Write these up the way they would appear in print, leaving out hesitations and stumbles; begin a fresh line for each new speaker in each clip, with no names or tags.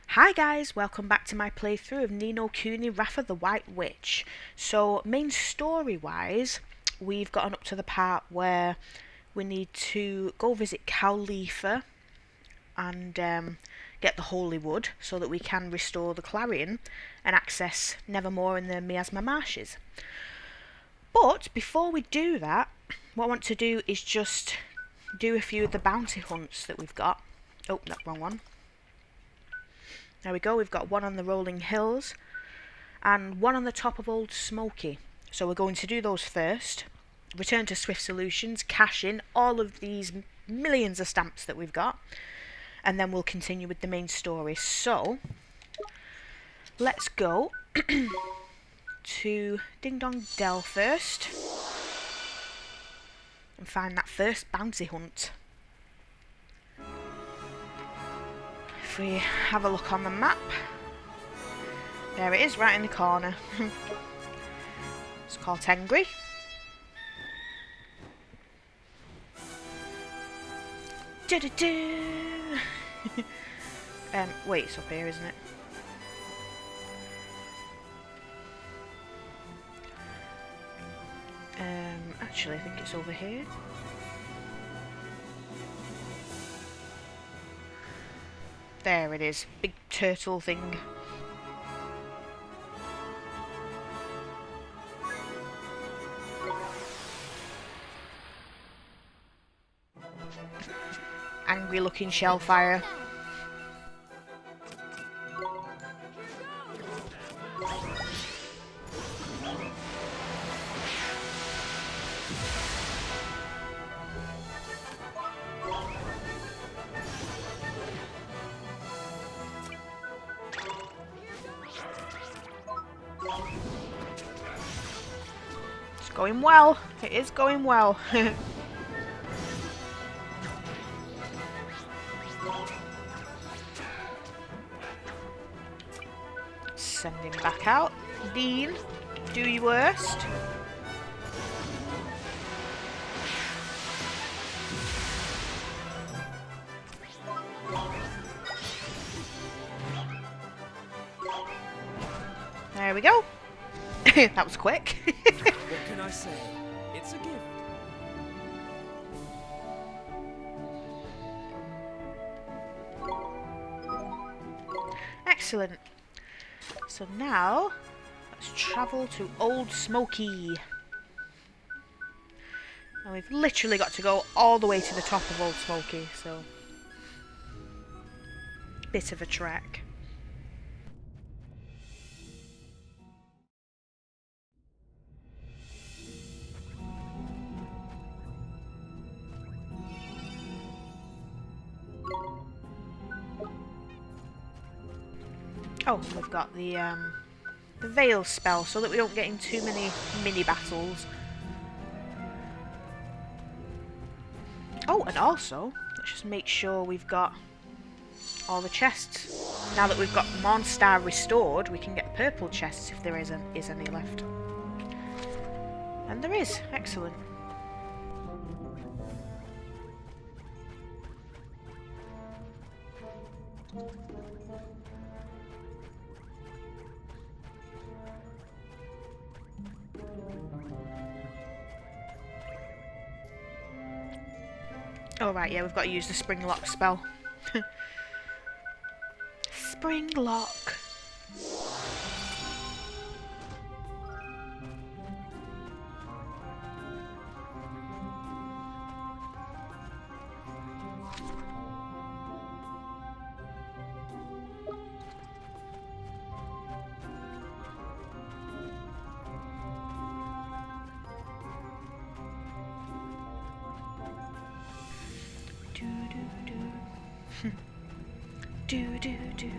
Hi guys, welcome back to my playthrough of No Kuni Wrath of the White Witch. So, main story wise, we've gotten up to the part where we need to go visit Cowlipha and get the Holy Wood so that we can restore the Clarion and access Nevermore in the Miasma Marshes. But before we do that, what I want to do is just do a few of the bounty hunts that we've got. Oh, no, wrong one. There we go, we've got one on the rolling hills and one on the top of Old Smoky. So we're going to do those first. Return to Swift Solutions, cash in all of these millions of stamps that we've got, and then we'll continue with the main story. So, let's go to Ding Dong Dell first and find that first bounty hunt. If we have a look on the map, there it is, right in the corner. It's called Tengri. Wait, it's up here, isn't it? Actually, I think it's over here. There it is, big turtle thing. Angry looking shellfire. It's going well. It is going well. Send him back out. Dean, do your worst. There we go. That was quick.
What can I say? It's a gift.
Excellent. So now, let's travel to Old Smoky. And we've literally got to go all the way to the top of Old Smoky, so bit of a trek. Oh, we've got the Veil spell so that we don't get in too many mini battles. Oh, and also, let's just make sure we've got all the chests. Now that we've got Monstar restored, we can get purple chests if there is any left. And there is. Excellent. Oh right, yeah, we've got to use the spring lock spell. Spring lock. Do do do.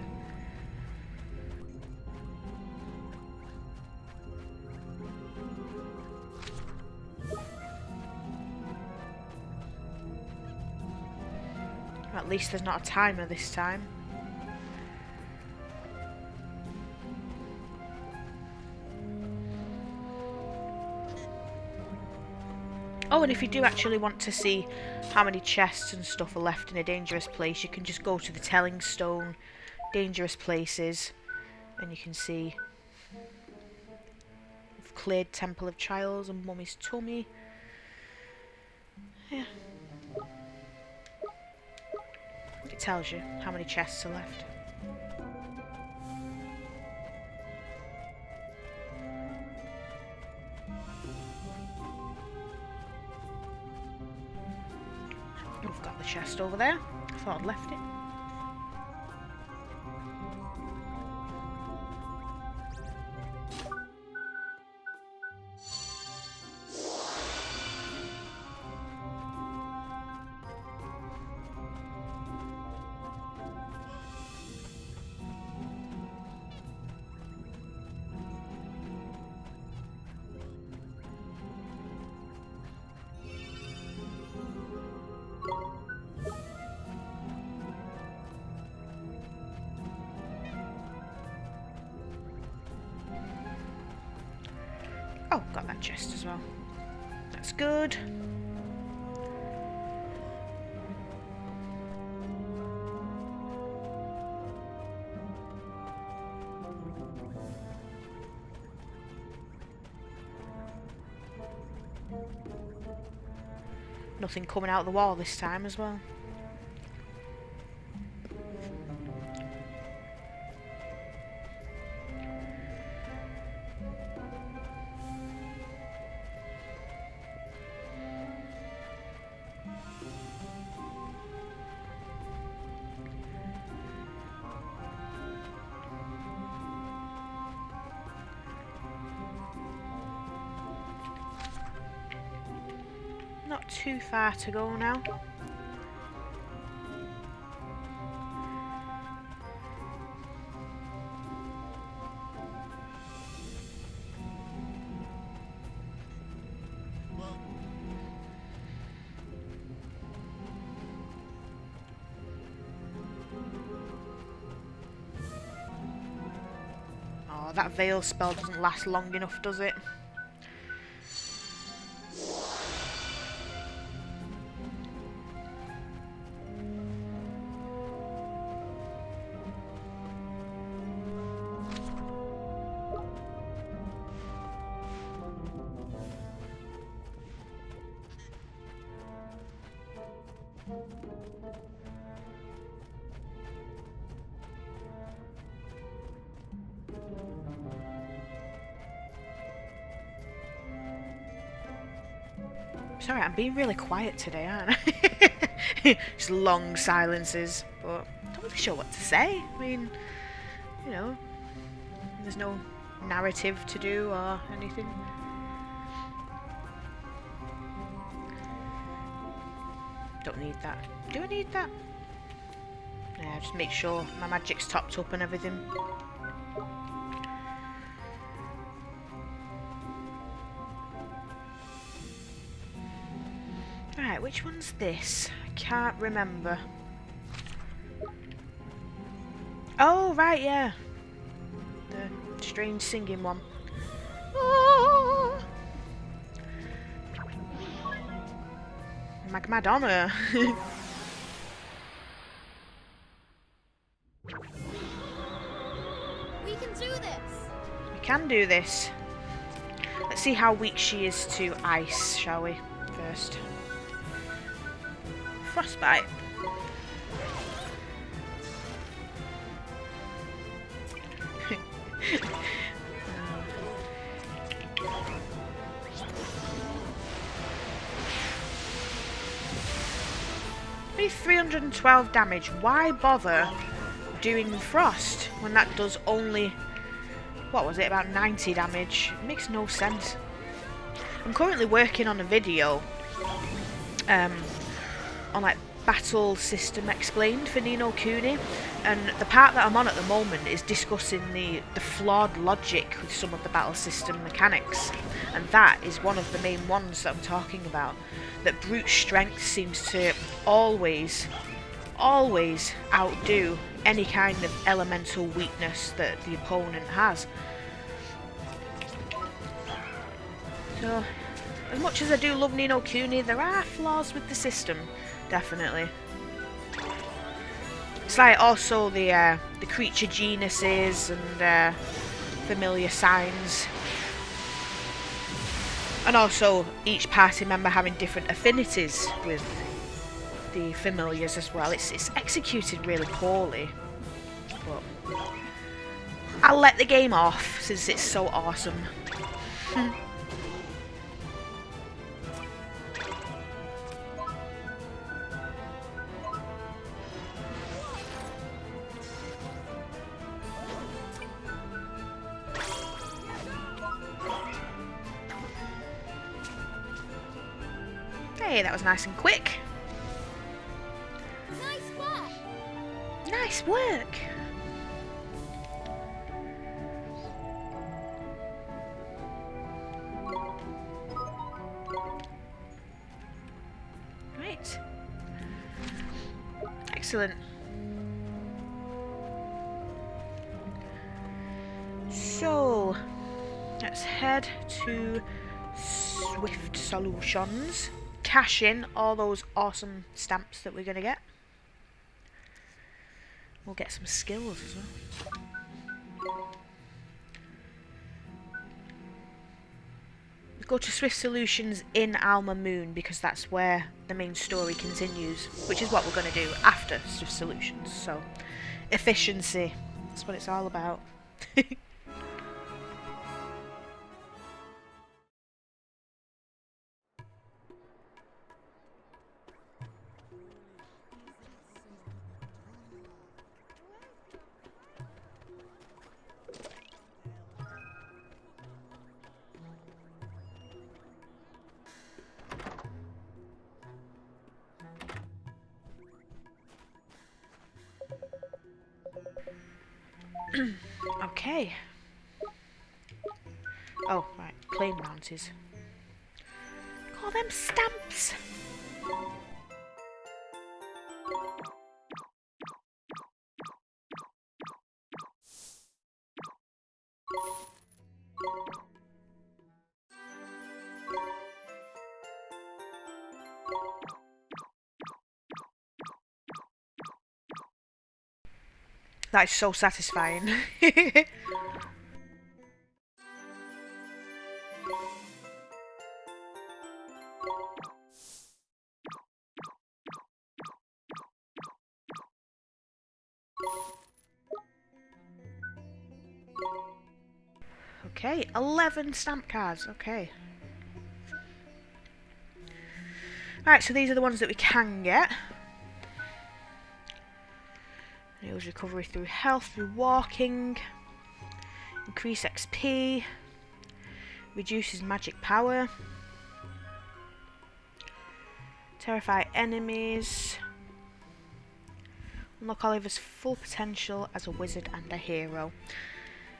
At least there's not a timer this time. Oh, and if you do actually want to see how many chests and stuff are left in a dangerous place, you can just go to the telling stone, dangerous places, and you can see we've cleared Temple of Trials and Mummy's Tummy. Yeah. It tells you how many chests are left. We've got the chest over there. I thought I'd left it. Oh, got that chest as well. That's good. Nothing coming out of the wall this time as well. Not too far to go now. Oh, that veil spell doesn't last long enough, does it? Sorry, I'm being really quiet today, aren't I? Just long silences, but I'm not really sure what to say. I mean, you know, there's no narrative to do or anything. Don't need that. Do I need that? Yeah, just make sure my magic's topped up and everything. Right, which one's this? I can't remember. Oh, right, yeah. The strange singing one. Oh! Madonna.
We can do this!
We can do this. Let's see how weak she is to ice, shall we? First. Frostbite. Only 312 damage. Why bother doing frost when that does only, what was it, about 90 damage? It makes no sense. I'm currently working on a video on like battle system explained for Ni no Kuni, and the part that I'm on at the moment is discussing the flawed logic with some of the battle system mechanics, and that is one of the main ones that I'm talking about. That brute strength seems to always outdo any kind of elemental weakness that the opponent has. So As much as I do love Ni no Kuni, there are flaws with the system, definitely. It's like also the creature genuses and familiar signs. And also each party member having different affinities with the familiars as well. It's executed really poorly. But I'll let the game off since it's so awesome. Hey, that was nice and quick.
Nice work.
Nice work. Right. Excellent. So, let's head to Swift Solutions. Cash in all those awesome stamps that we're going to get. We'll get some skills as well. Go to Swift Solutions in Mamoon because that's where the main story continues, which is what we're going to do after Swift Solutions. So, efficiency, that's what it's all about. Okay. Oh, right. Claim bounties. Call them stamps. That is so satisfying. Okay, 11 stamp cards. Okay. Right, so these are the ones that we can get. Heals recovery through health, through walking. Increase XP. Reduces magic power. Terrify enemies. Unlock Oliver's full potential as a wizard and a hero.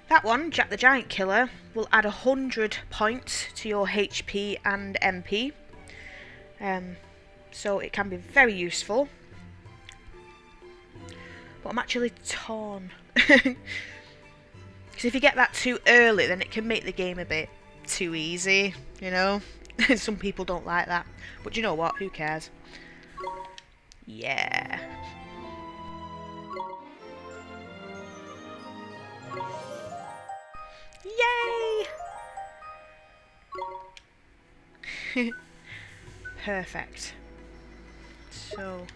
That one, Jack the Giant Killer, will add 100 points to your HP and MP. So it can be very useful. But I'm actually torn. Because if you get that too early, then it can make the game a bit too easy, you know? Some people don't like that. But you know what? Who cares? Yeah. Yay! Perfect. So...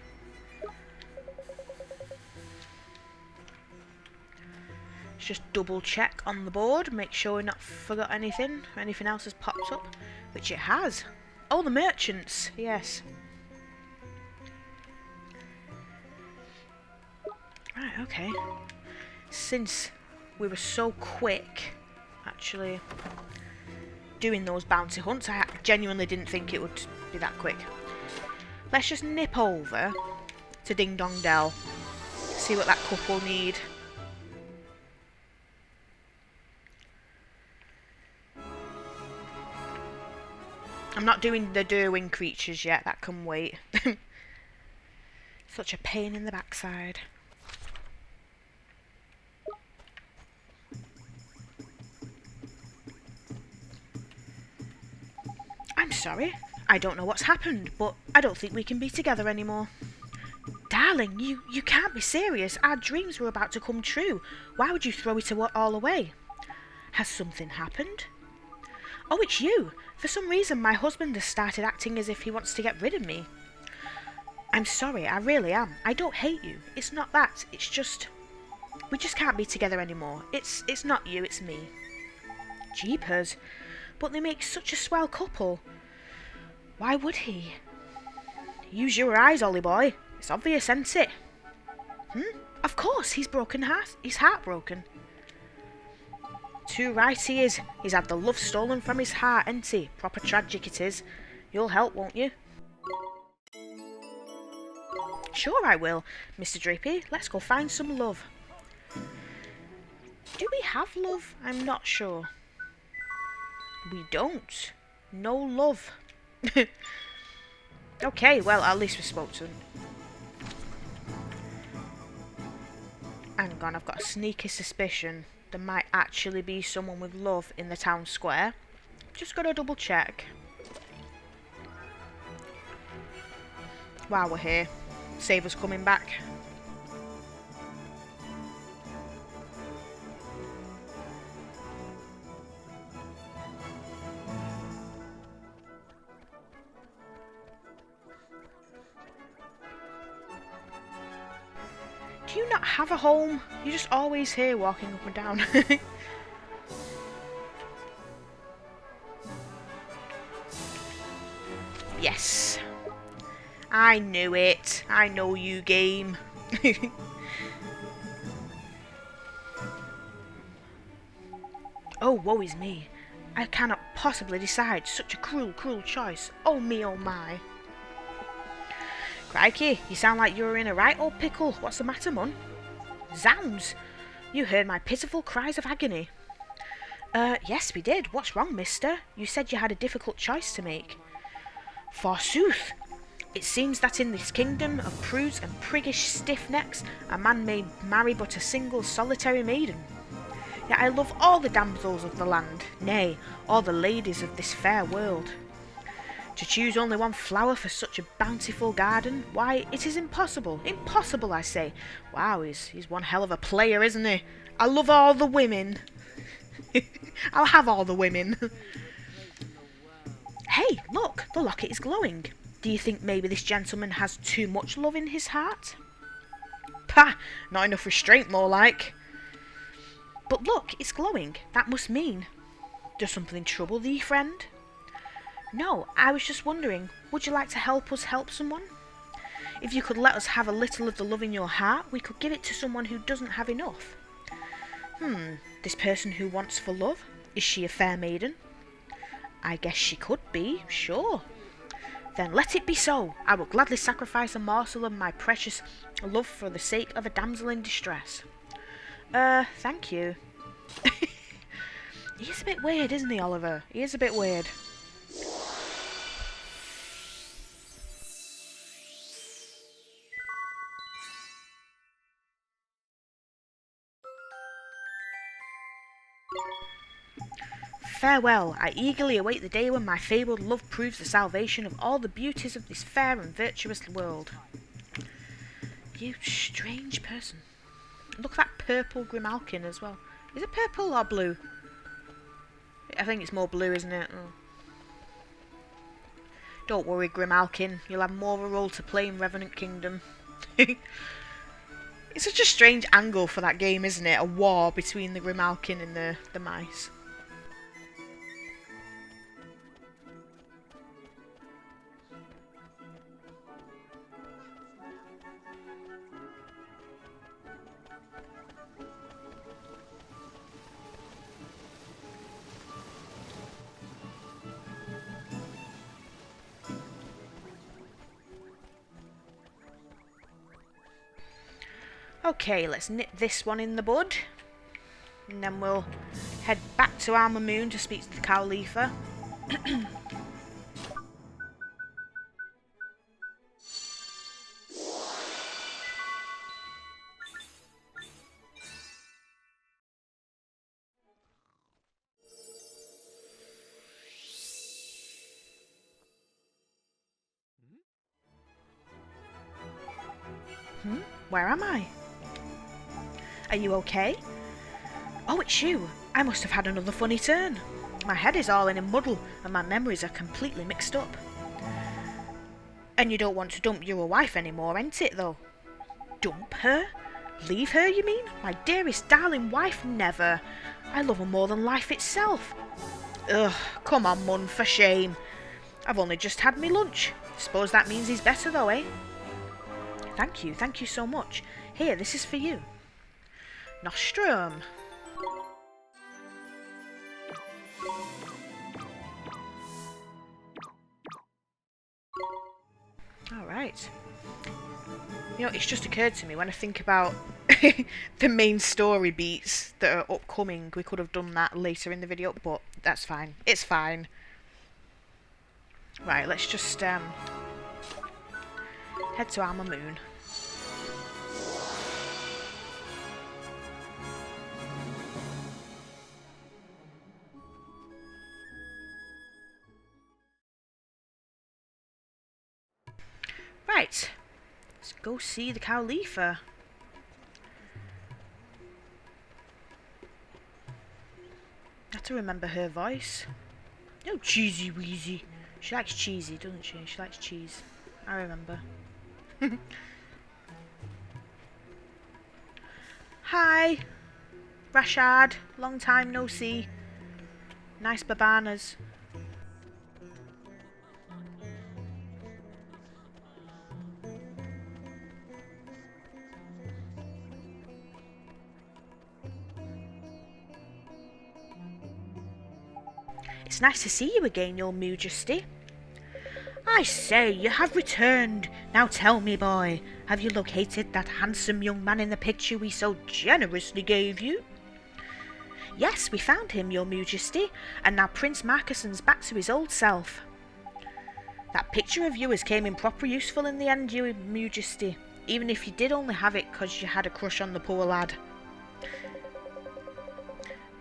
just double check on the board, make sure we've not forgot anything, or anything else has popped up, which it has. Oh, the merchants, yes. Right, okay. Since we were so quick, actually, doing those bounty hunts, I genuinely didn't think it would be that quick. Let's just nip over to Ding Dong Dell, see what that couple need. I'm not doing the Derwing creatures yet, that can wait. Such a pain in the backside. I'm sorry. I don't know what's happened, but I don't think we can be together anymore. Darling, you can't be serious. Our dreams were about to come true. Why would you throw it all away? Has something happened? Oh, it's you. For some reason, my husband has started acting as if he wants to get rid of me. I'm sorry, I really am. I don't hate you. It's not that. It's just... we just can't be together anymore. It's not you, it's me. Jeepers. But they make such a swell couple. Why would he? Use your eyes, Ollie boy. It's obvious, isn't it? Of course, he's broken heart. He's heartbroken. Too right he is. He's had the love stolen from his heart, ain't he? Proper tragic it is. You'll help, won't you? Sure I will, Mr. Drippy. Let's go find some love. Do we have love? I'm not sure. We don't. No love. Okay, well, at least we spoke to him. Hang on, I've got a sneaky suspicion there might actually be someone with love in the town square. Just gotta double check. While we're here, save us coming back. Do you not have a home? You're just always here walking up and down. Yes. I knew it. I know you, game. Oh, woe is me. I cannot possibly decide. Such a cruel, cruel choice. Oh me, oh my. Crikey, you sound like you're in a right old pickle. What's the matter, Mun? Zounds! You heard my pitiful cries of agony. Yes, we did. What's wrong, mister? You said you had a difficult choice to make. Forsooth! It seems that in this kingdom of prudes and priggish stiff-necks, a man may marry but a single solitary maiden. Yet I love all the damsels of the land, nay, all the ladies of this fair world. To choose only one flower for such a bountiful garden, why, it is impossible. Impossible, I say. Wow, he's one hell of a player, isn't he? I love all the women. I'll have all the women. Hey, look, the locket is glowing. Do you think maybe this gentleman has too much love in his heart? Pah, not enough restraint, more like. But look, it's glowing. That must mean... Does something trouble thee, friend? No, I was just wondering, would you like to help us help someone? If you could let us have a little of the love in your heart, we could give it to someone who doesn't have enough. This person who wants for love, is she a fair maiden? I guess she could be, sure. Then let it be so. I will gladly sacrifice a morsel of my precious love for the sake of a damsel in distress. Thank you. He is a bit weird, isn't he, Oliver? He is a bit weird. Farewell, I eagerly await the day when my fabled love proves the salvation of all the beauties of this fair and virtuous world. You strange person. Look at that purple Grimalkin as well. Is it purple or blue? I think it's more blue, isn't it? Oh. Don't worry, Grimalkin. You'll have more of a role to play in Revenant Kingdom. It's such a strange angle for that game, isn't it? A war between the Grimalkin and the mice. Okay, let's nip this one in the bud. And then we'll head back to our Mamoon to speak to the Cowlipha. Where am I? Are you okay? Oh, it's you. I must have had another funny turn. My head is all in a muddle and my memories are completely mixed up. And you don't want to dump your wife anymore, ain't it, though? Dump her? Leave her, you mean? My dearest darling wife, never. I love her more than life itself. Ugh, come on, Mun, for shame. I've only just had me lunch. Suppose that means he's better, though, eh? Thank you so much. Here, this is for you. Nostrum. Alright. You know, it's just occurred to me when I think about the main story beats that are upcoming. We could have done that later in the video, but that's fine. It's fine. Right, let's just head to our Mamoon. Right, let's go see the Cowlipha. I have to remember her voice. No, cheesy weezy. She likes cheesy, doesn't she? She likes cheese. I remember. Hi, Rashad. Long time no see. Nice babanas. It's nice to see you again, your Majesty. I say, you have returned. Now tell me, boy, have you located that handsome young man in the picture we so generously gave you? Yes, we found him, your Majesty, and now Prince Marcuson's back to his old self. That picture of yours came in proper useful in the end, your Majesty, even if you did only have it 'cause you had a crush on the poor lad.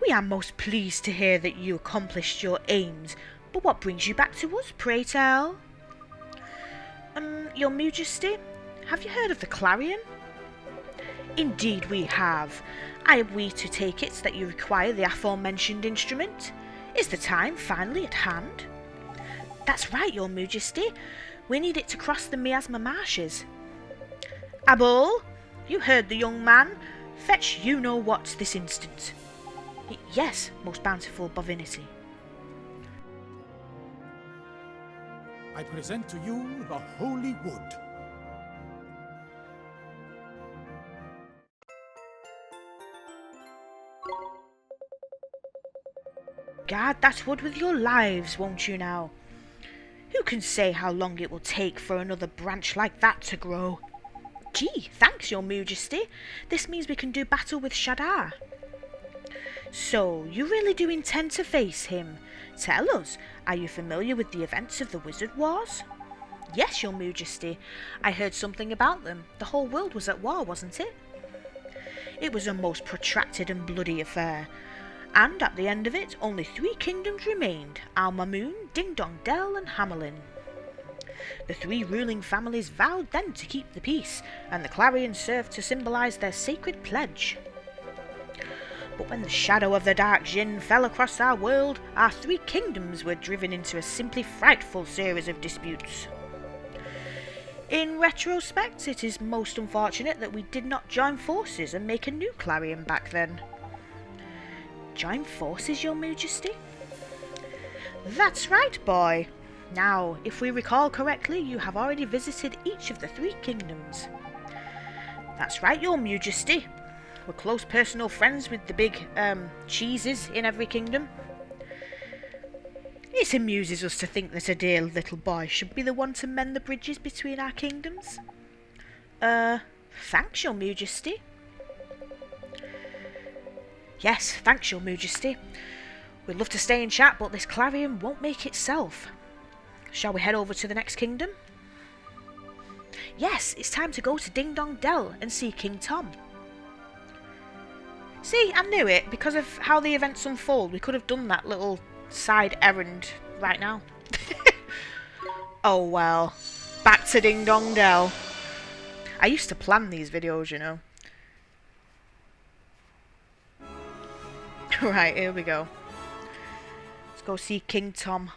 We are most pleased to hear that you accomplished your aims, but what brings you back to us, pray tell? Your Majesty, have you heard of the Clarion? Indeed we have. Are we to take it that you require the aforementioned instrument? Is the time finally at hand? That's right, your Majesty. We need it to cross the Miasma Marshes. Abul, you heard the young man. Fetch you-know-what this instant. Yes, most bountiful Bovinity.
I present to you the Holy Wood.
Guard that wood with your lives, won't you now? Who can say how long it will take for another branch like that to grow? Gee, thanks, your Majesty. This means we can do battle with Shadar. So, you really do intend to face him? Tell us, are you familiar with the events of the Wizard Wars? Yes, your Majesty. I heard something about them. The whole world was at war, wasn't it? It was a most protracted and bloody affair. And at the end of it, only 3 kingdoms remained, our Mamoon, Ding Dong Dell and Hamelin. The 3 ruling families vowed then to keep the peace, and the Clarion served to symbolise their sacred pledge. But when the shadow of the Dark Jinn fell across our world, our 3 kingdoms were driven into a simply frightful series of disputes. In retrospect, it is most unfortunate that we did not join forces and make a new Clarion back then. Join forces, your Majesty? That's right, boy. Now, if we recall correctly, you have already visited each of the 3 kingdoms. That's right, your Majesty. We're close personal friends with the big, cheeses in every kingdom. It amuses us to think that a dear little boy should be the one to mend the bridges between our kingdoms. Thanks, your Majesty. Yes, thanks, your Majesty. We'd love to stay and chat, but this Clarion won't make itself. Shall we head over to the next kingdom? Yes, it's time to go to Ding Dong Dell and see King Tom. See, I knew it. Because of how the events unfold, we could have done that little side errand right now. Oh well. Back to Ding Dong Dell. I used to plan these videos, you know. Right, here we go. Let's go see King Tom.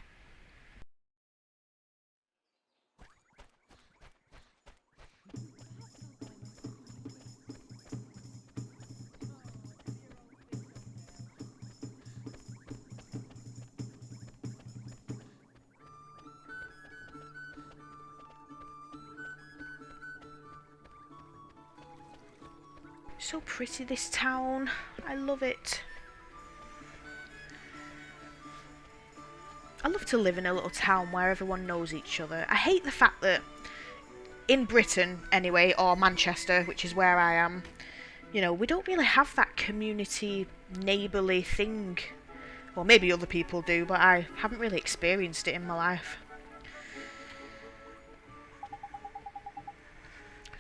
So pretty, this town. I love it. I love to live in a little town where everyone knows each other. I hate the fact that in Britain, anyway, or Manchester, which is where I am, you know, we don't really have that community, neighbourly thing. Well, maybe other people do, but I haven't really experienced it in my life.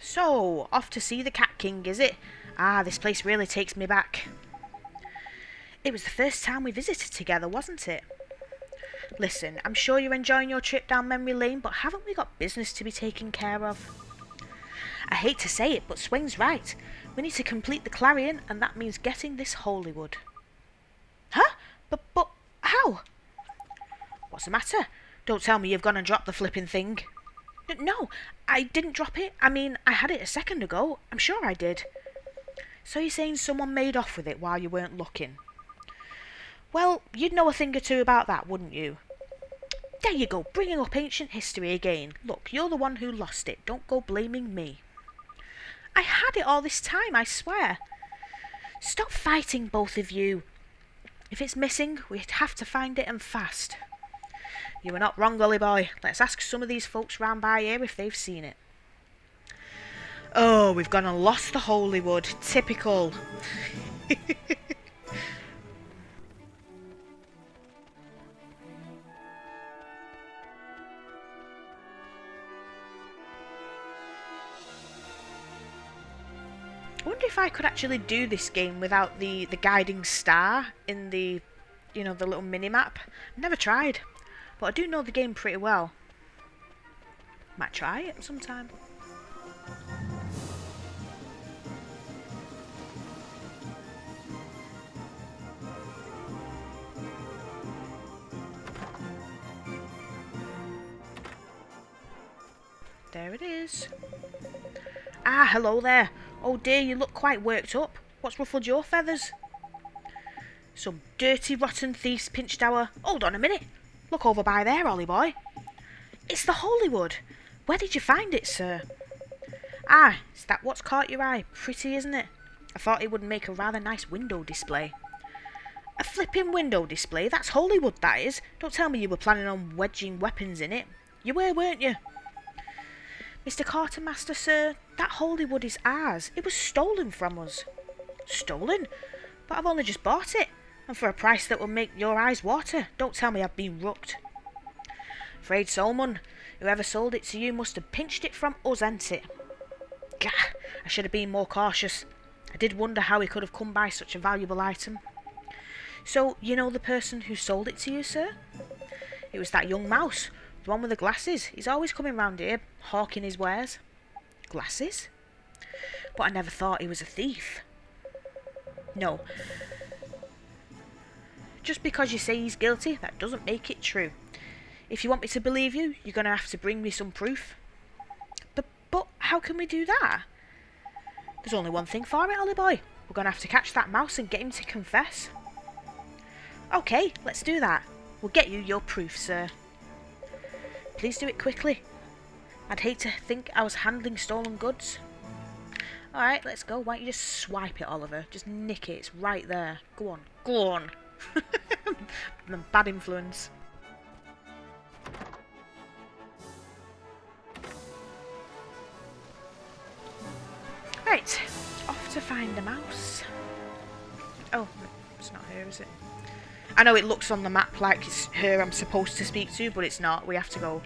So, off to see the Cat King, is it? Ah, this place really takes me back. It was the first time we visited together, wasn't it? Listen, I'm sure you're enjoying your trip down memory lane, but haven't we got business to be taken care of? I hate to say it, but Swain's right. We need to complete the Clarion, and that means getting this Holywood. Huh? But how? What's the matter? Don't tell me you've gone and dropped the flipping thing. No, I didn't drop it. I mean, I had it a second ago. I'm sure I did. So you're saying someone made off with it while you weren't looking? Well, you'd know a thing or two about that, wouldn't you? There you go, bringing up ancient history again. Look, you're the one who lost it. Don't go blaming me. I had it all this time, I swear. Stop fighting, both of you. If it's missing, we'd have to find it, and fast. You were not wrong, Gully Boy. Let's ask some of these folks round by here if they've seen it. Oh, we've gone and lost the Holywood. Typical. I wonder if I could actually do this game without the guiding star in the, you know, the little mini-map. I've never tried, but I do know the game pretty well. Might try it sometime. There it is. Ah, hello there. Oh dear, you look quite worked up. What's ruffled your feathers? Some dirty, rotten thieves pinched our... Hold on a minute. Look over by there, Ollie boy. It's the Holywood. Where did you find it, sir? Ah, is that what's caught your eye? Pretty, isn't it? I thought it would make a rather nice window display. A flipping window display? That's Holywood, that is. Don't tell me you were planning on wedging weapons in it. You were, weren't you? Mr. Quartermaster, sir, that Holywood is ours. It was stolen from us. Stolen? But I've only just bought it. And for a price that will make your eyes water. Don't tell me I've been rooked. Afraid so, Mun. Whoever sold it to you must have pinched it from us, ain't it? Gah! I should have been more cautious. I did wonder how he could have come by such a valuable item. So, you know the person who sold it to you, sir? It was that young mouse. The one with the glasses. He's always coming round here, hawking his wares. Glasses? But I never thought he was a thief. No. Just because you say he's guilty, that doesn't make it true. If you want me to believe you, you're going to have to bring me some proof. But how can we do that? There's only one thing for it, Ollie boy. We're going to have to catch that mouse and get him to confess. Okay, let's do that. We'll get you your proof, sir. Please do it quickly. I'd hate to think I was handling stolen goods. Alright, let's go. Why don't you just swipe it, Oliver? Just nick it. It's right there. Go on. Go on. Bad influence. Right. Off to find the mouse. Oh, it's not her, is it? I know it looks on the map like it's her I'm supposed to speak to, but it's not. We have to go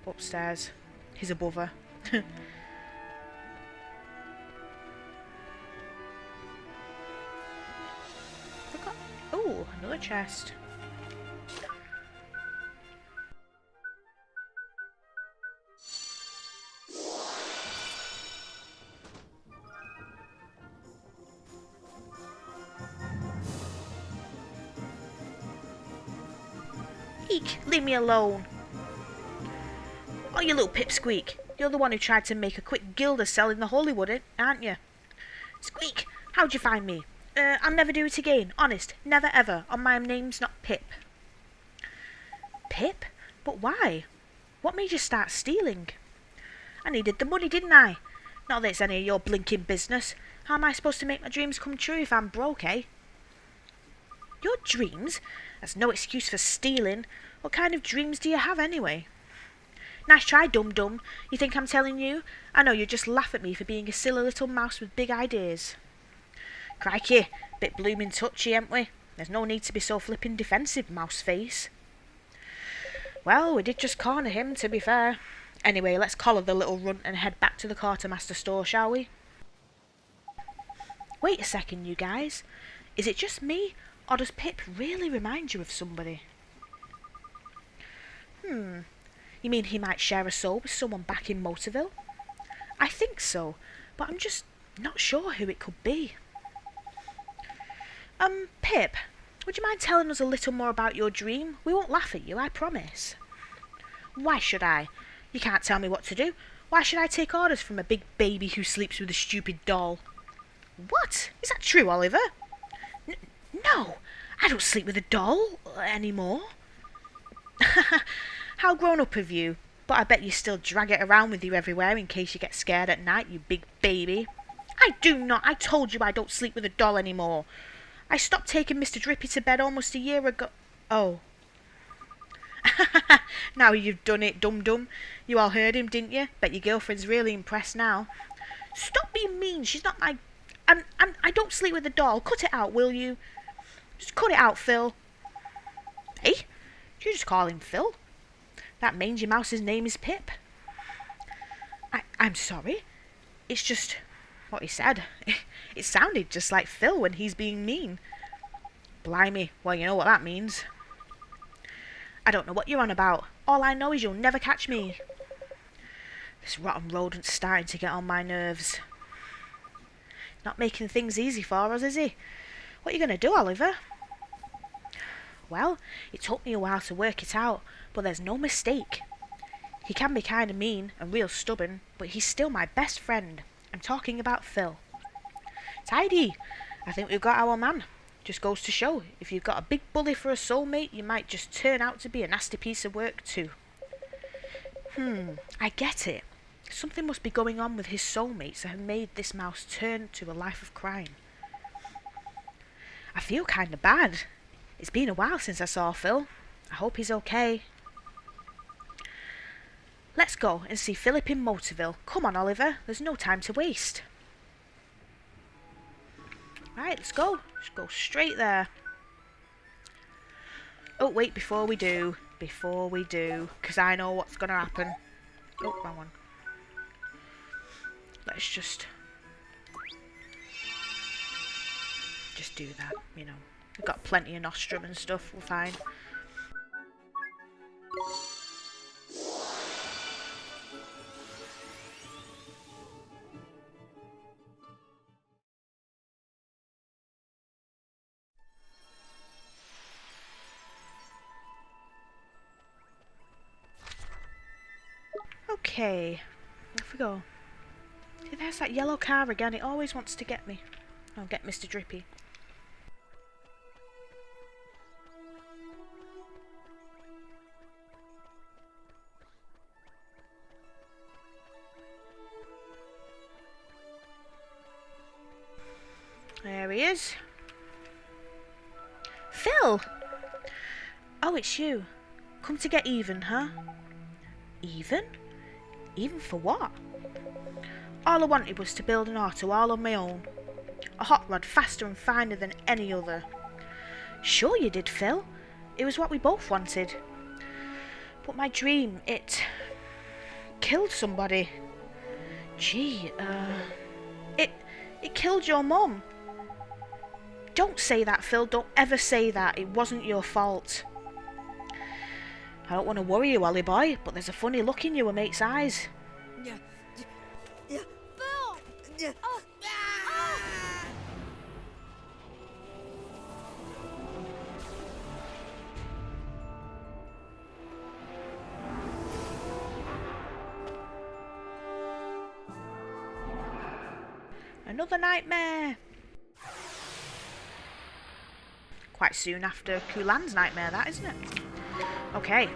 upstairs. He's above her. Oh, another chest. Eek, leave me alone. Oh, you little pipsqueak. You're the one who tried to make a quick gilder selling the Hollywood, aren't you? Squeak, how'd you find me? I'll never do it again. Honest, never ever. On my name's not Pip. Pip? But why? What made you start stealing? I needed the money, didn't I? Not that it's any of your blinking business. How am I supposed to make my dreams come true if I'm broke, eh? Your dreams? That's no excuse for stealing. What kind of dreams do you have anyway? Nice try, dum-dum. You think I'm telling you? I know you just laugh at me for being a silly little mouse with big ideas. Crikey, bit blooming touchy, ain't we? There's no need to be so flippin' defensive, mouse face. Well, we did just corner him, to be fair. Anyway, let's collar the little runt and head back to the quartermaster store, shall we? Wait a second, you guys. Is it just me, or does Pip really remind you of somebody? You mean he might share a soul with someone back in Motorville? I think so, but I'm just not sure who it could be. Pip, would you mind telling us a little more about your dream? We won't laugh at you, I promise. Why should I? You can't tell me what to do. Why should I take orders from a big baby who sleeps with a stupid doll? What? Is that true, Oliver? No, I don't sleep with a doll anymore. How grown up of you, but I bet you still drag it around with you everywhere in case you get scared at night, you big baby. I do not. I told you I don't sleep with a doll anymore. I stopped taking Mr. Drippy to bed almost a year ago. Oh. Now you've done it, dum-dum. You all heard him, didn't you? Bet your girlfriend's really impressed now. Stop being mean. She's not my... I don't sleep with a doll. Cut it out, will you? Just cut it out, Phil. Hey? Did you just call him Phil? That mangy mouse's name is Pip. I'm sorry. It's just what he said. It sounded just like Phil when he's being mean. Blimey, well, you know what that means. I don't know what you're on about. All I know is you'll never catch me. This rotten rodent's starting to get on my nerves. Not making things easy for us, is he? What are you going to do, Oliver? Well, it took me a while to work it out, but there's no mistake. He can be kind of mean and real stubborn, but he's still my best friend. I'm talking about Phil. Tidy! I think we've got our man. Just goes to show, if you've got a big bully for a soulmate, you might just turn out to be a nasty piece of work too. I get it. Something must be going on with his soulmates that have made this mouse turn to a life of crime. I feel kind of bad. It's been a while since I saw Phil. I hope he's okay. Let's go and see Philip in Motorville. Come on, Oliver. There's no time to waste. Right, let's go. Let's go straight there. Oh, wait, before we do, because I know what's going to happen. Oh, wrong one. Let's just do that, you know. We've got plenty of nostrum and stuff, we're fine. Okay, off we go. See, there's that yellow car again. It always wants to get me. Oh, get Mr. Drippy. There he is. Phil! Oh, it's you. Come to get even, huh? Even? Even for what? All I wanted was to build an auto all on my own. A hot rod faster and finer than any other. Sure you did, Phil. It was what we both wanted. But my dream, it killed somebody. Gee, it killed your mum. Don't say that, Phil. Don't ever say that. It wasn't your fault. I don't want to worry you, Ollie boy, but there's a funny look in your mate's eyes.
Phil!
Another nightmare! Quite soon after Kulan's nightmare, that, isn't it? Okay.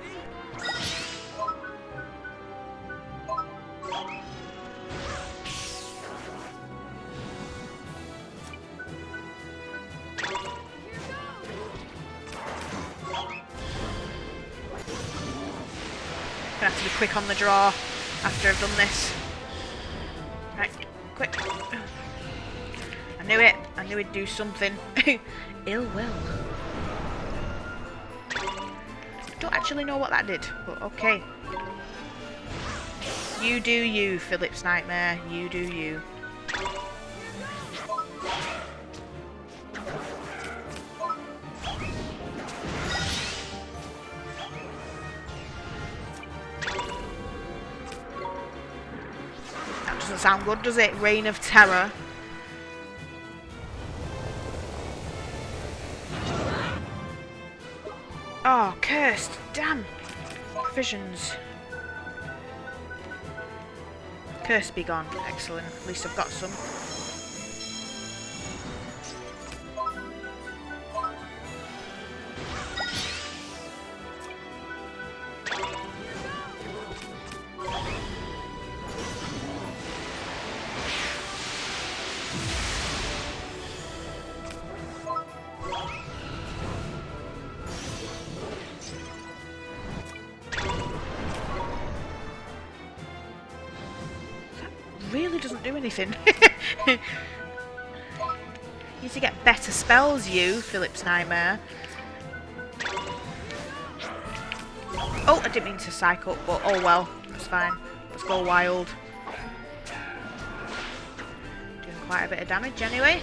Gonna have to be quick on the draw after I've done this. Right, quick. I knew it. I knew he'd do something. Ill will. Don't actually know what that did, but okay. You do you, Philip's nightmare. You do you. That doesn't sound good, does it? Reign of Terror. Oh, cursed. Damn. Visions. Curse be gone. Excellent. At least I've got some. Really doesn't do anything. You need to get better spells, you, Philip's nightmare. Oh, I didn't mean to psych up, but oh well, that's fine. Let's go wild. Doing quite a bit of damage anyway.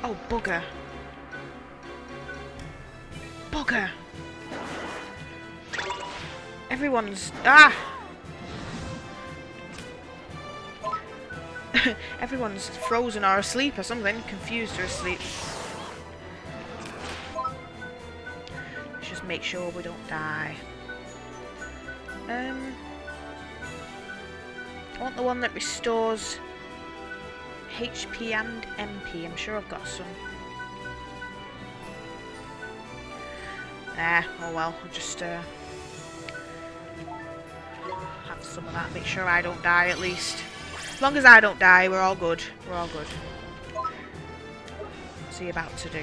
Oh, bugger. Bugger. Everyone's... Ah! Everyone's frozen or asleep or something. Confused or asleep. Let's just make sure we don't die. I want the one that restores HP and MP. I'm sure I've got some. Oh well, I'll just have some of that. Make sure I don't die at least. As long as I don't die, we're all good. We're all good. What's he about to do?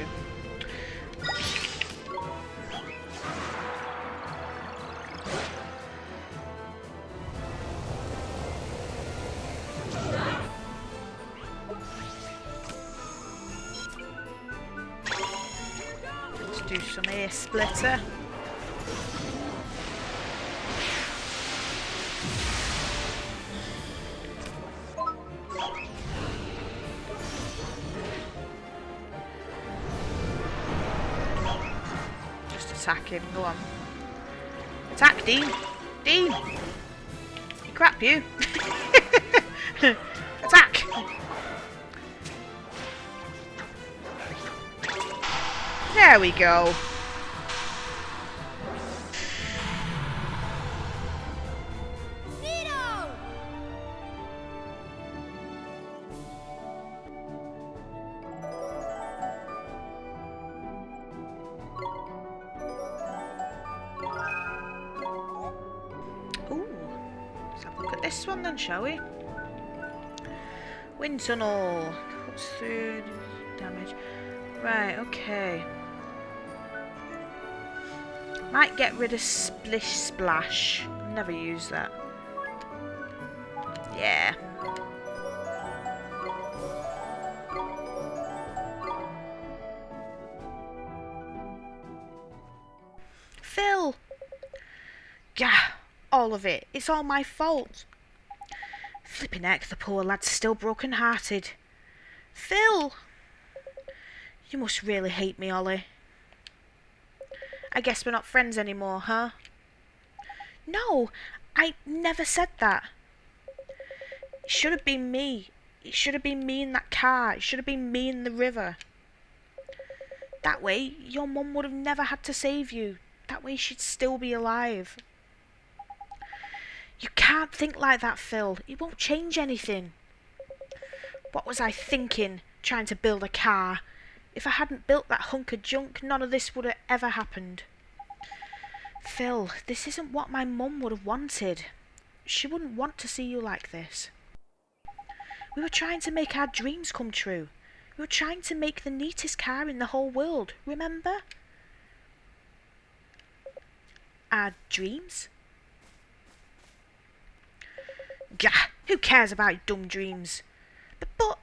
Do some Earsplitter. Just attack him, go on. Attack, Dean! Dean! You crap, you! Attack! There we go.
Nino!
Ooh. Let's have a look at this one then, shall we? Wind tunnel. Cuts through damage. Right, okay. Might get rid of Splish Splash. Never use that. Yeah. Phil! Gah! All of it. It's all my fault. Flipping heck, the poor lad's still broken-hearted. Phil! You must really hate me, Ollie. I guess we're not friends anymore, huh? No, I never said that. It should have been me. It should have been me in that car. It should have been me in the river. That way, your mum would have never had to save you. That way she'd still be alive. You can't think like that, Phil. It won't change anything. What was I thinking, trying to build a car? If I hadn't built that hunk of junk, none of this would have ever happened. Phil, this isn't what my mum would have wanted. She wouldn't want to see you like this. We were trying to make our dreams come true. We were trying to make the neatest car in the whole world, remember? Our dreams? Gah! Who cares about dumb dreams? But...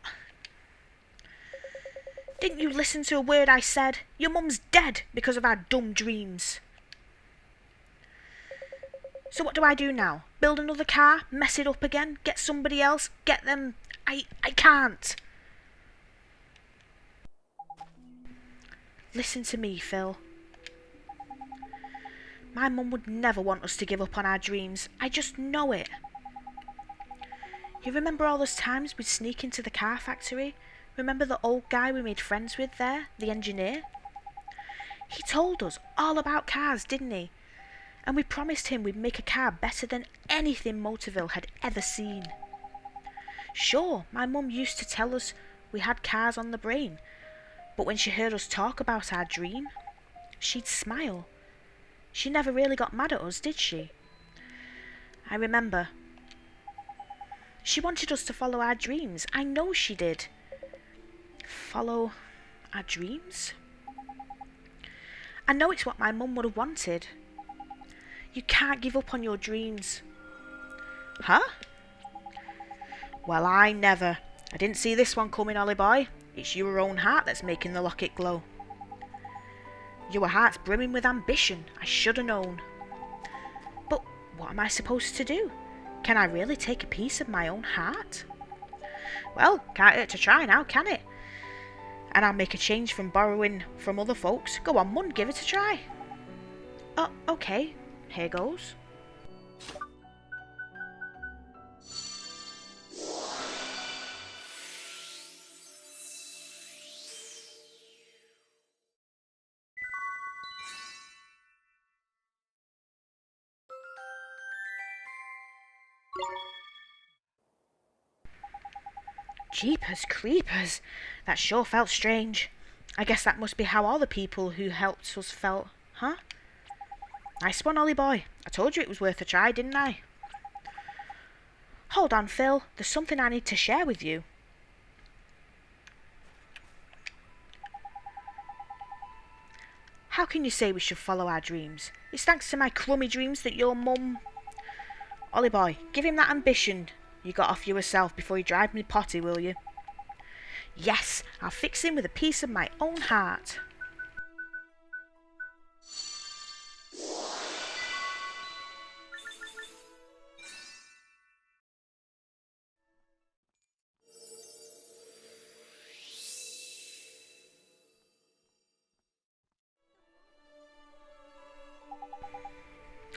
Didn't you listen to a word I said? Your mum's dead because of our dumb dreams. So what do I do now? Build another car? Mess it up again? Get somebody else? Get them... I can't. Listen to me, Phil. My mum would never want us to give up on our dreams. I just know it. You remember all those times we'd sneak into the car factory? Remember the old guy we made friends with there, the engineer? He told us all about cars, didn't he? And we promised him we'd make a car better than anything Motorville had ever seen. Sure, my mum used to tell us we had cars on the brain, but when she heard us talk about our dream, she'd smile. She never really got mad at us, did she? I remember. She wanted us to follow our dreams. I know she did. Follow our dreams? I know it's what my mum would have wanted. You can't give up on your dreams. Huh? Well, I never. I didn't see this one coming, Ollie boy. It's your own heart that's making the locket glow. Your heart's brimming with ambition. I should have known. But what am I supposed to do? Can I really take a piece of my own heart? Well, can't hurt to try now, can it? And I'll make a change from borrowing from other folks. Go on, Mun, give it a try. Oh, okay. Here goes. Jeepers creepers, that sure felt strange. I guess that must be how all the people who helped us felt, huh? Nice one, Ollie boy. I told you it was worth a try, didn't I? Hold on, Phil. There's something I need to share with you. How can you say we should follow our dreams? It's thanks to my crummy dreams that your mum... Ollie boy, give him that ambition you got off yourself before you drive me potty, will you? Yes, I'll fix him with a piece of my own heart.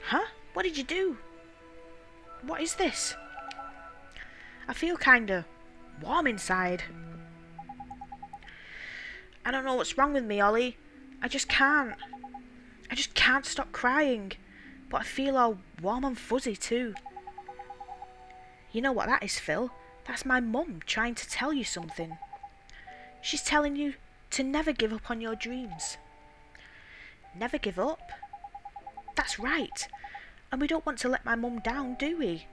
Huh? What did you do? What is this? I feel kinda warm inside. I don't know what's wrong with me, Ollie. I just can't stop crying. But I feel all warm and fuzzy too. You know what that is, Phil? That's my mum trying to tell you something. She's telling you to never give up on your dreams. Never give up? That's right. And we don't want to let my mum down, do we?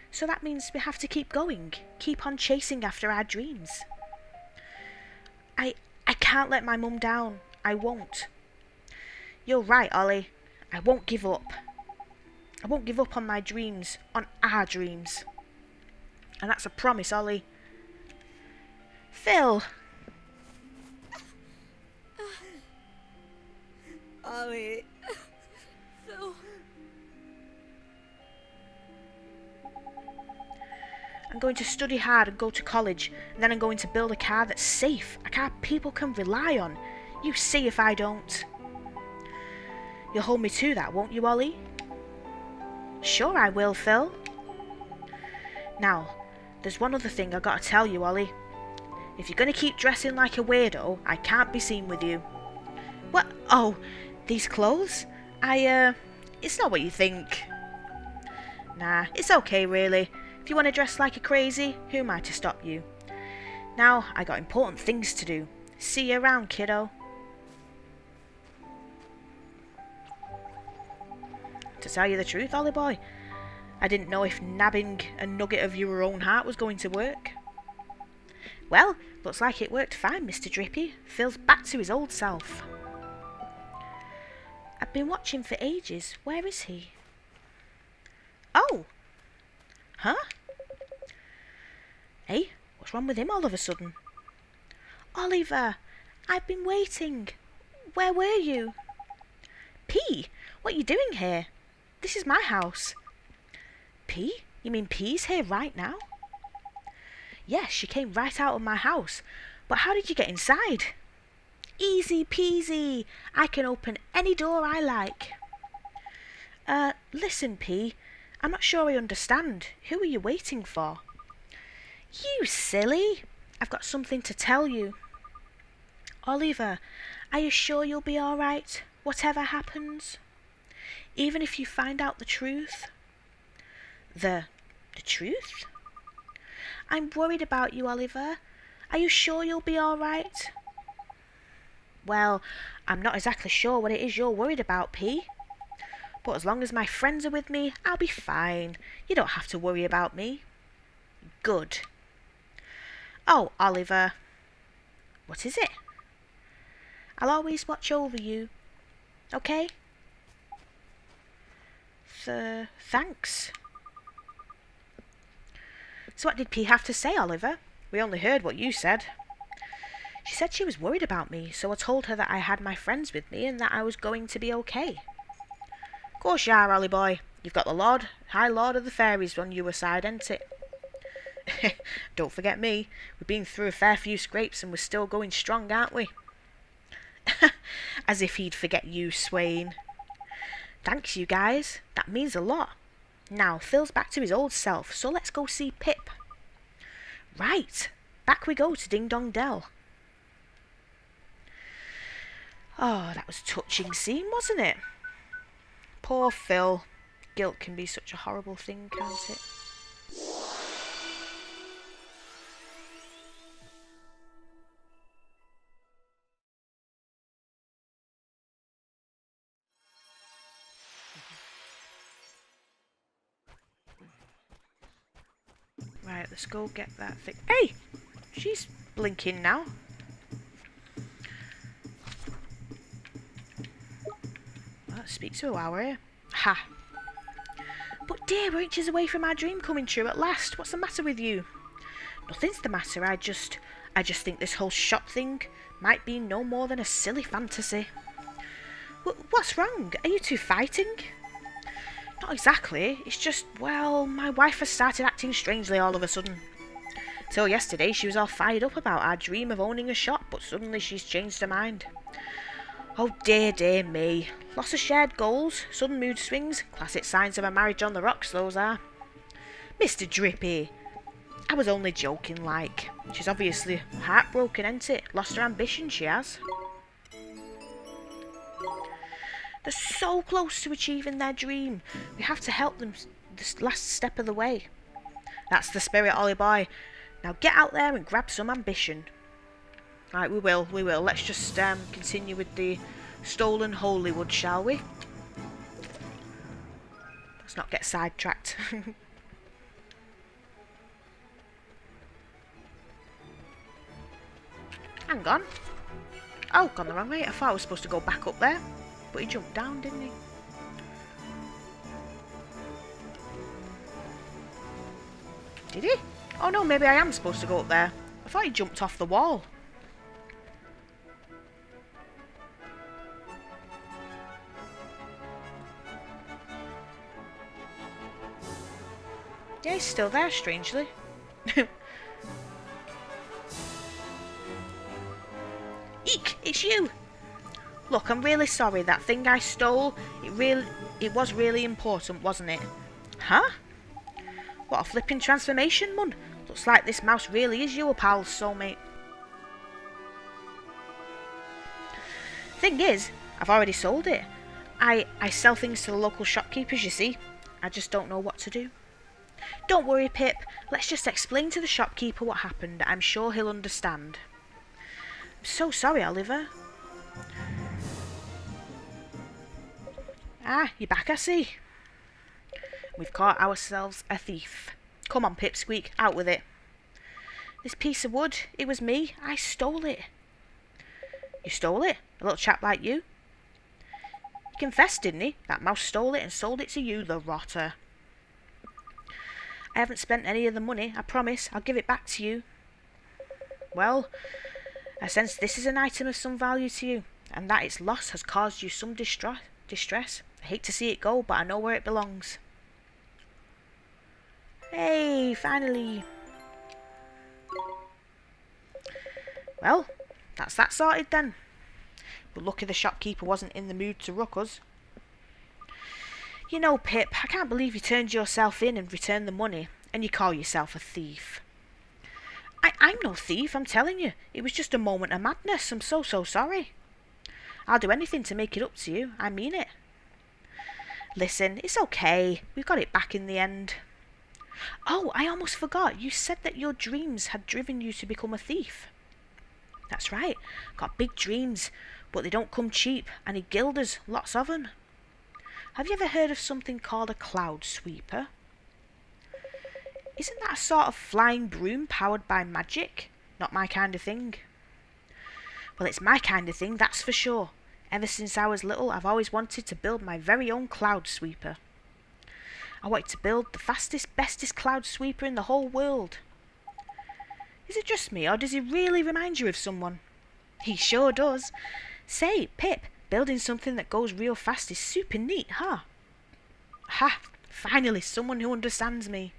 So that means we have to keep going, keep on chasing after our dreams. I can't let my mum down. I won't. You're right, Ollie. I won't give up. I won't give up on my dreams, on our dreams. And that's a promise, Ollie. Phil!
Ollie. Phil.
I'm going to study hard and go to college, and then I'm going to build a car that's safe, a car people can rely on. You see if I don't. You'll hold me to that, won't you, Ollie? Sure I will, Phil. Now, there's one other thing I gotta tell you, Ollie. If you're gonna keep dressing like a weirdo, I can't be seen with you. What? Oh, these clothes? It's not what you think. Nah, it's okay really. If you want to dress like a crazy, who am I to stop you? Now, I got important things to do. See you around, kiddo. To tell you the truth, Ollie boy, I didn't know if nabbing a nugget of your own heart was going to work. Well, looks like it worked fine, Mr. Drippy. Phil's back to his old self. I've been watching for ages. Where is he? Oh! Huh? Hey, what's wrong with him all of a sudden? Oliver, I've been waiting. Where were you? P, what are you doing here? This is my house. P? You mean P's here right now? Yes, she came right out of my house. But how did you get inside? Easy peasy. I can open any door I like. Listen, P. I'm not sure I understand. Who are you waiting for? You silly. I've got something to tell you. Oliver, are you sure you'll be alright, whatever happens? Even if you find out the truth? The truth? I'm worried about you, Oliver. Are you sure you'll be alright? Well, I'm not exactly sure what it is you're worried about, P. But as long as my friends are with me, I'll be fine. You don't have to worry about me. Good. Oh, Oliver. What is it? I'll always watch over you. Okay? Thanks. So what did P have to say, Oliver? We only heard what you said. She said she was worried about me, so I told her that I had my friends with me and that I was going to be okay. Of course you are, Ollie boy. You've got the High Lord of the Fairies on your side, ain't it? Don't forget me. We've been through a fair few scrapes and we're still going strong, aren't we? As if he'd forget you, Swain. Thanks, you guys. That means a lot. Now, Phil's back to his old self, so let's go see Pip. Right. Back we go to Ding Dong Dell. Oh, that was a touching scene, wasn't it? Poor Phil. Guilt can be such a horrible thing, can't it? Right, let's go get that thing. Hey! She's blinking now. Well, speak to her while we're here. Ha! But dear, we're inches away from our dream coming true at last. What's the matter with you? Nothing's the matter. I just think this whole shop thing might be no more than a silly fantasy. What's wrong? Are you two fighting? Not exactly. It's just, well, my wife has started acting strangely all of a sudden. Till yesterday she was all fired up about our dream of owning a shop, but suddenly she's changed her mind. Oh dear, dear me. Lots of shared goals, sudden mood swings, classic signs of a marriage on the rocks, those are. Mr. Drippy, I was only joking, like. She's obviously heartbroken, ain't it? Lost her ambition, she has. They're so close to achieving their dream. We have to help them this last step of the way. That's the spirit, Ollie boy. Now get out there and grab some ambition. Right, we will. Let's just continue with the stolen Holywood, shall we? Let's not get sidetracked. Hang on. Oh, gone the wrong way. I thought I was supposed to go back up there. But he jumped down, didn't he? Did he? Oh no, maybe I am supposed to go up there. I thought he jumped off the wall. Yeah, he's still there, strangely. Eek! It's you! Look, I'm really sorry. That thing I stole, it was really important, wasn't it? Huh? What a flipping transformation, Mun. Looks like this mouse really is your pal's soulmate. Thing is, I've already sold it. I sell things to the local shopkeepers, you see. I just don't know what to do. Don't worry, Pip. Let's just explain to the shopkeeper what happened. I'm sure he'll understand. I'm so sorry, Oliver. Ah, you're back, I see. We've caught ourselves a thief. Come on, Pipsqueak, out with it. This piece of wood, it was me. I stole it. You stole it? A little chap like you? He confessed, didn't he? That mouse stole it and sold it to you, the rotter. I haven't spent any of the money, I promise. I'll give it back to you. Well, I sense this is an item of some value to you, and that its loss has caused you some distress. I hate to see it go, but I know where it belongs. Hey, finally. Well, that's that sorted then. But lucky the shopkeeper wasn't in the mood to ruck us. You know, Pip, I can't believe you turned yourself in and returned the money, and you call yourself a thief. I'm no thief, I'm telling you. It was just a moment of madness. I'm so sorry. I'll do anything to make it up to you. I mean it. Listen, it's okay. We got it back in the end. Oh, I almost forgot. You said that your dreams had driven you to become a thief. That's right. Got big dreams, but they don't come cheap, and he gilders, lots of them. Have you ever heard of something called a cloud sweeper? Isn't that a sort of flying broom powered by magic? Not my kind of thing. Well, it's my kind of thing, that's for sure. Ever since I was little, I've always wanted to build my very own cloud sweeper. I wanted to build the fastest, bestest cloud sweeper in the whole world. Is it just me, or does he really remind you of someone? He sure does. Say, Pip, building something that goes real fast is super neat, huh? Ha! Finally, someone who understands me.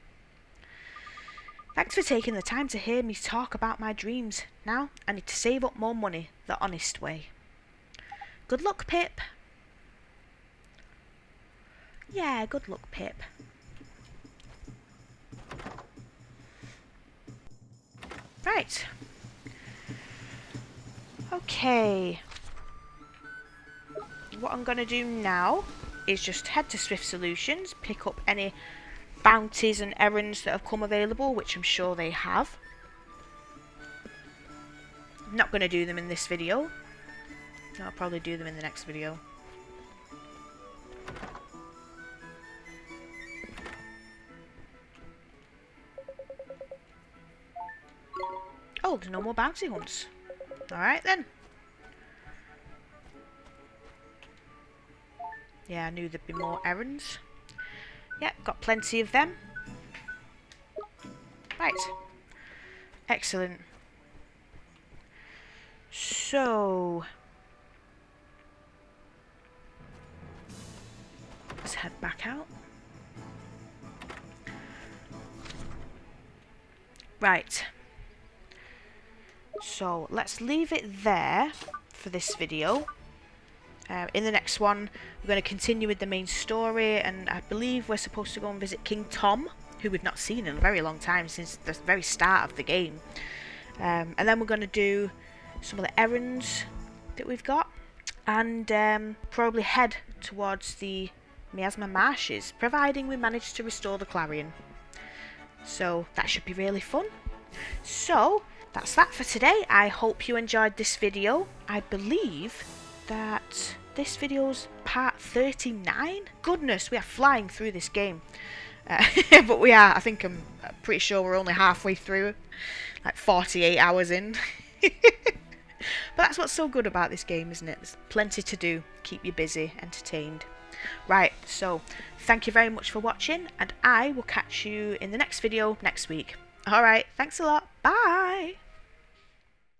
Thanks for taking the time to hear me talk about my dreams. Now, I need to save up more money the honest way. Good luck, Pip. Yeah, good luck, Pip. Right. Okay. What I'm going to do now is just head to Swift Solutions, pick up any bounties and errands that have come available, which I'm sure they have. I'm not going to do them in this video. I'll probably do them in the next video. Oh, there's no more bounty hunts. Alright then. Yeah, I knew there'd be more errands. Yep, got plenty of them. Right. Excellent. So, let's head back out. Right. So, let's leave it there for this video. In the next one, we're going to continue with the main story, and I believe we're supposed to go and visit King Tom, who we've not seen in a very long time, since the very start of the game. And then we're going to do some of the errands that we've got, and probably head towards the Miasma Marshes, providing we manage to restore the Clarion. So that should be really fun. So that's that for today. I hope you enjoyed this video. I believe that this video's part 39. Goodness, we are flying through this game. But we are, I think I'm pretty sure we're only halfway through, like 48 hours in. But that's what's so good about this game, isn't it? There's plenty to do, keep you busy, entertained. Right, so thank you very much for watching, and I will catch you in the next video next week. Alright, thanks a lot, bye!